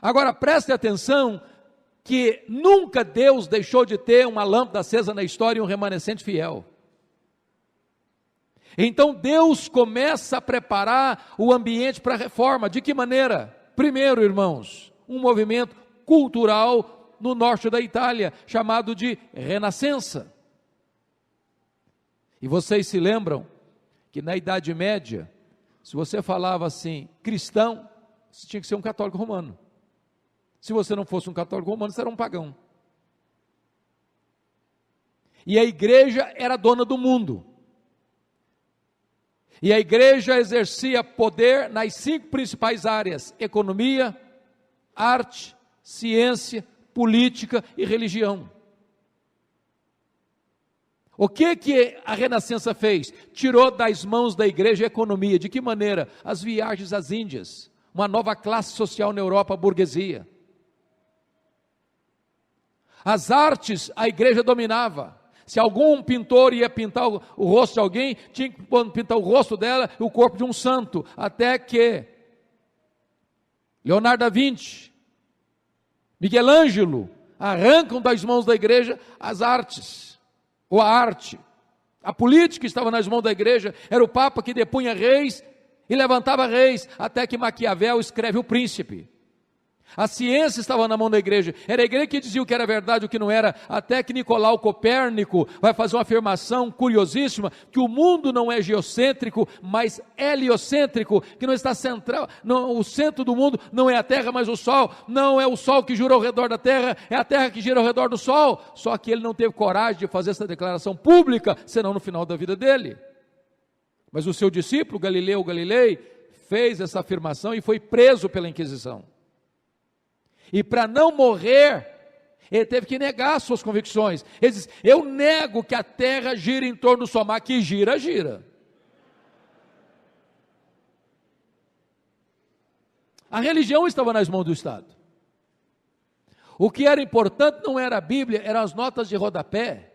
Agora preste atenção que nunca Deus deixou de ter uma lâmpada acesa na história e um remanescente fiel. Então Deus começa a preparar o ambiente para a reforma. De que maneira? Primeiro, irmãos, um movimento cultural no norte da Itália, chamado de Renascença. E vocês se lembram que na Idade Média, se você falava assim, cristão, você tinha que ser um católico romano. Se você não fosse um católico romano, você era um pagão. E a igreja era dona do mundo. E a igreja exercia poder nas 5 principais áreas: economia, arte, ciência, política e religião. O que a Renascença fez? Tirou das mãos da igreja a economia. De que maneira? As viagens às Índias, uma nova classe social na Europa, a burguesia. As artes, a igreja dominava. Se algum pintor ia pintar o rosto de alguém, tinha que pintar o rosto dela e o corpo de um santo, até que Leonardo da Vinci, Miguel Ângelo, arrancam das mãos da igreja as artes, ou a arte. A política estava nas mãos da igreja, era o Papa que depunha reis e levantava reis, até que Maquiavel escreve O Príncipe. A ciência estava na mão da igreja, era a igreja que dizia o que era verdade e o que não era, até que Nicolau Copérnico vai fazer uma afirmação curiosíssima, que o mundo não é geocêntrico, mas heliocêntrico, que não está central, não, o centro do mundo não é a Terra, mas o Sol, não é o Sol que gira ao redor da Terra, é a Terra que gira ao redor do Sol, só que ele não teve coragem de fazer essa declaração pública, senão no final da vida dele. Mas o seu discípulo, Galileu Galilei, fez essa afirmação e foi preso pela Inquisição. E para não morrer, ele teve que negar suas convicções. Ele disse: eu nego que a terra gira em torno do sol, mas que gira, gira. A religião estava nas mãos do Estado. O que era importante não era a Bíblia, eram as notas de rodapé.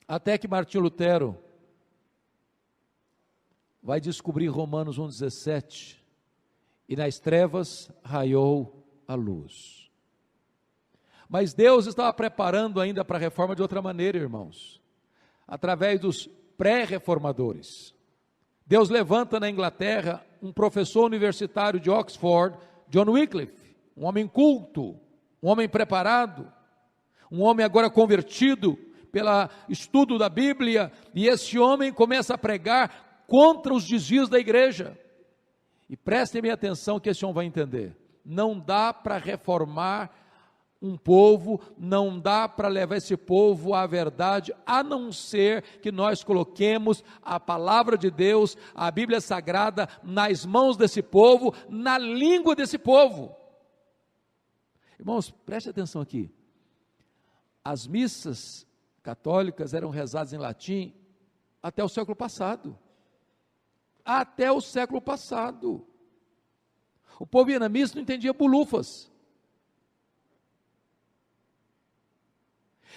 Até que Martinho Lutero vai descobrir Romanos 1,17. E nas trevas raiou a luz. Mas Deus estava preparando ainda para a reforma de outra maneira, irmãos, através dos pré-reformadores. Deus levanta na Inglaterra um professor universitário de Oxford, John Wycliffe, um homem culto, um homem preparado, um homem agora convertido pelo estudo da Bíblia, e esse homem começa a pregar contra os desvios da igreja. E prestem bem atenção que esse homem vai entender. Não dá para reformar um povo, não dá para levar esse povo à verdade, a não ser que nós coloquemos a palavra de Deus, a Bíblia Sagrada, nas mãos desse povo, na língua desse povo. Irmãos, preste atenção aqui. As missas católicas eram rezadas em latim até o século passado. Até o século passado. O povo ia na missa e não entendia bulufas.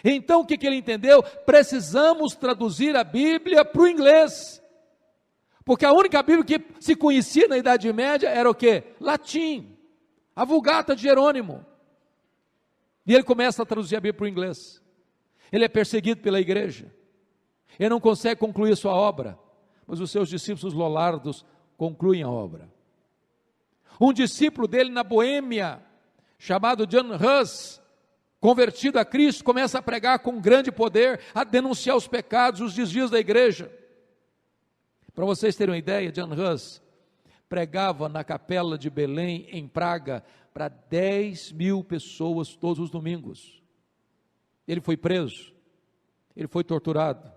Então o que ele entendeu? Precisamos traduzir a Bíblia para o inglês. Porque a única Bíblia que se conhecia na Idade Média era o quê? Latim. A Vulgata de Jerônimo. E ele começa a traduzir a Bíblia para o inglês. Ele é perseguido pela igreja. Ele não consegue concluir a sua obra. Mas os seus discípulos, os lollardos, concluem a obra. Um discípulo dele na Boêmia, chamado John Hus, convertido a Cristo, começa a pregar com grande poder, a denunciar os pecados, os desvios da igreja. Para vocês terem uma ideia, John Hus pregava na capela de Belém, em Praga, para 10.000 pessoas todos os domingos. Ele foi preso, ele foi torturado,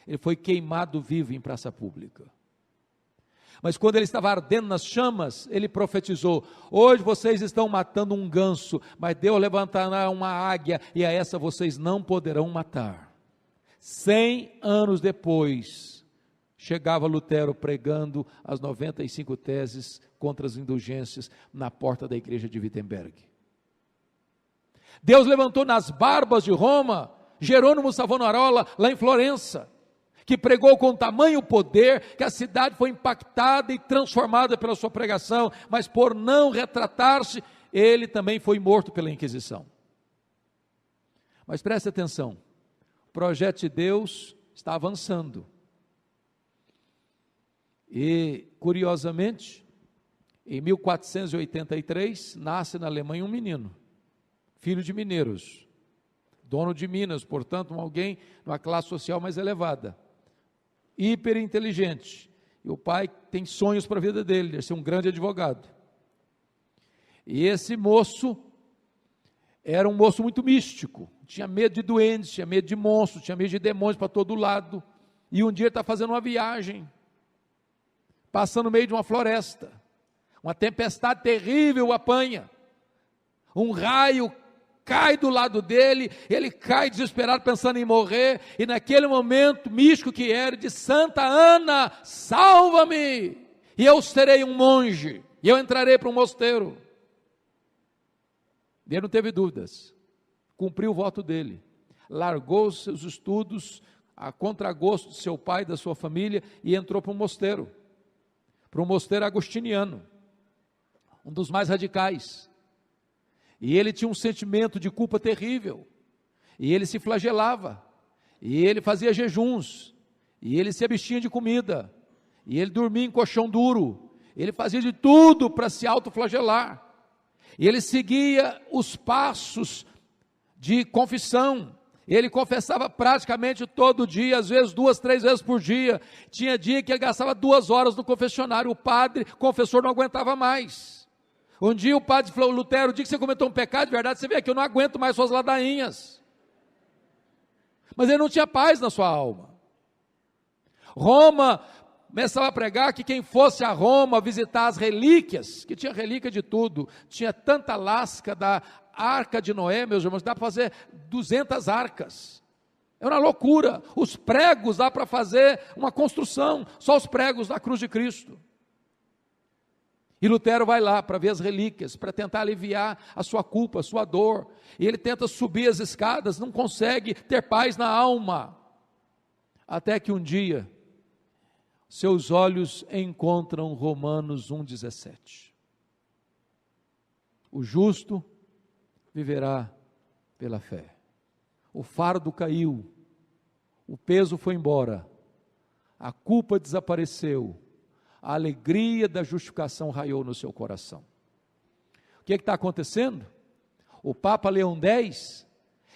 ele foi queimado vivo em praça pública. Mas quando ele estava ardendo nas chamas, ele profetizou: hoje vocês estão matando um ganso, mas Deus levantará uma águia, e a essa vocês não poderão matar. 100 anos depois, chegava Lutero pregando as 95 teses contra as indulgências na porta da igreja de Wittenberg. Deus levantou nas barbas de Roma Jerônimo Savonarola, lá em Florença, que pregou com tamanho poder, que a cidade foi impactada e transformada pela sua pregação, mas por não retratar-se, ele também foi morto pela Inquisição. Mas preste atenção, o projeto de Deus está avançando. E, curiosamente, em 1483, nasce na Alemanha um menino, filho de mineiros, dono de Minas, portanto, alguém numa classe social mais elevada, hiper inteligente, e o pai tem sonhos para a vida dele, de ser um grande advogado. E esse moço era um moço muito místico, tinha medo de duendes, tinha medo de monstros, tinha medo de demônios para todo lado, e um dia está fazendo uma viagem, passando no meio de uma floresta, uma tempestade terrível o apanha, um raio cai do lado dele, ele cai desesperado pensando em morrer, e naquele momento, místico que era, de Santa Ana, salva-me, e eu serei um monge, e eu entrarei para um mosteiro. Ele não teve dúvidas, cumpriu o voto dele, largou os seus estudos, a contragosto de seu pai e da sua família, e entrou para um mosteiro agostiniano, um dos mais radicais. E ele tinha um sentimento de culpa terrível, e ele se flagelava, e ele fazia jejuns, e ele se abstinha de comida, e ele dormia em colchão duro, ele fazia de tudo para se autoflagelar, e ele seguia os passos de confissão, ele confessava praticamente todo dia, às vezes 2, 3 vezes por dia, tinha dia que ele gastava 2 horas no confessionário, o padre, confessor, não aguentava mais. Um dia o padre falou: Lutero, o dia que você cometeu um pecado de verdade, você vê aqui, eu não aguento mais suas ladainhas. Mas ele não tinha paz na sua alma. Roma começava a pregar que quem fosse a Roma visitar as relíquias, que tinha relíquia de tudo, tinha tanta lasca da arca de Noé, meus irmãos, dá para fazer 200 arcas, é uma loucura, os pregos dá para fazer uma construção, só os pregos da cruz de Cristo. E Lutero vai lá para ver as relíquias, para tentar aliviar a sua culpa, a sua dor, e ele tenta subir as escadas, não consegue ter paz na alma, até que um dia, seus olhos encontram Romanos 1,17, o justo viverá pela fé. O fardo caiu, o peso foi embora, a culpa desapareceu, a alegria da justificação raiou no seu coração. O que está acontecendo? O Papa Leão X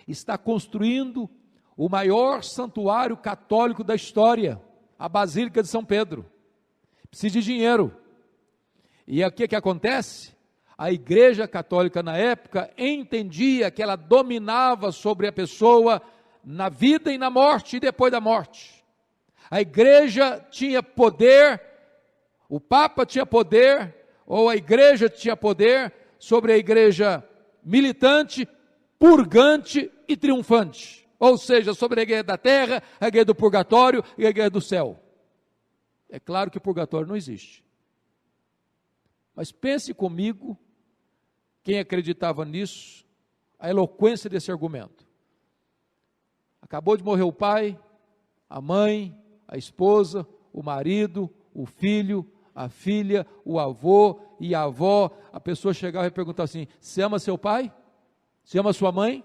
está construindo o maior santuário católico da história, a Basílica de São Pedro. Precisa de dinheiro. E o que acontece? A Igreja Católica na época entendia que ela dominava sobre a pessoa na vida e na morte e depois da morte. A Igreja tinha poder, o Papa tinha poder, ou a Igreja tinha poder sobre a Igreja militante, purgante e triunfante. Ou seja, sobre a Igreja da terra, a Igreja do purgatório e a Igreja do céu. É claro que o purgatório não existe. Mas pense comigo, quem acreditava nisso, a eloquência desse argumento. Acabou de morrer o pai, a mãe, a esposa, o marido, o filho, a filha, o avô e a avó. A pessoa chegava e perguntava assim: você ama seu pai? Você ama sua mãe?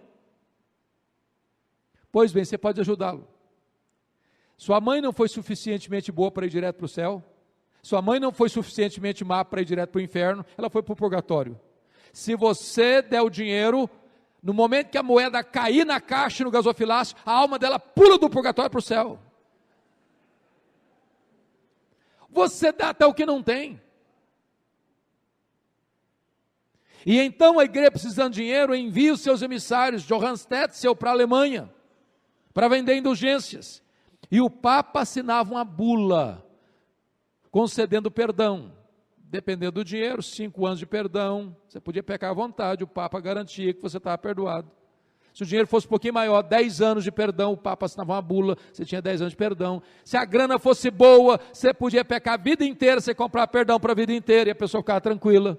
Pois bem, você pode ajudá-lo. Sua mãe não foi suficientemente boa para ir direto para o céu? Sua mãe não foi suficientemente má para ir direto para o inferno? Ela foi para o purgatório. Se você der o dinheiro, no momento que a moeda cair na caixa no gasofilácio, a alma dela pula do purgatório para o céu. Você dá até o que não tem. E então a igreja, precisando de dinheiro, envia os seus emissários, Johannes Tetzel, para a Alemanha, para vender indulgências. E o Papa assinava uma bula, concedendo perdão. Dependendo do dinheiro, 5 anos de perdão, você podia pecar à vontade, o Papa garantia que você estava perdoado. Se o dinheiro fosse um pouquinho maior, 10 anos de perdão, o Papa assinava uma bula, você tinha 10 anos de perdão. Se a grana fosse boa, você podia pecar a vida inteira, você comprava perdão para a vida inteira, e a pessoa ficava tranquila.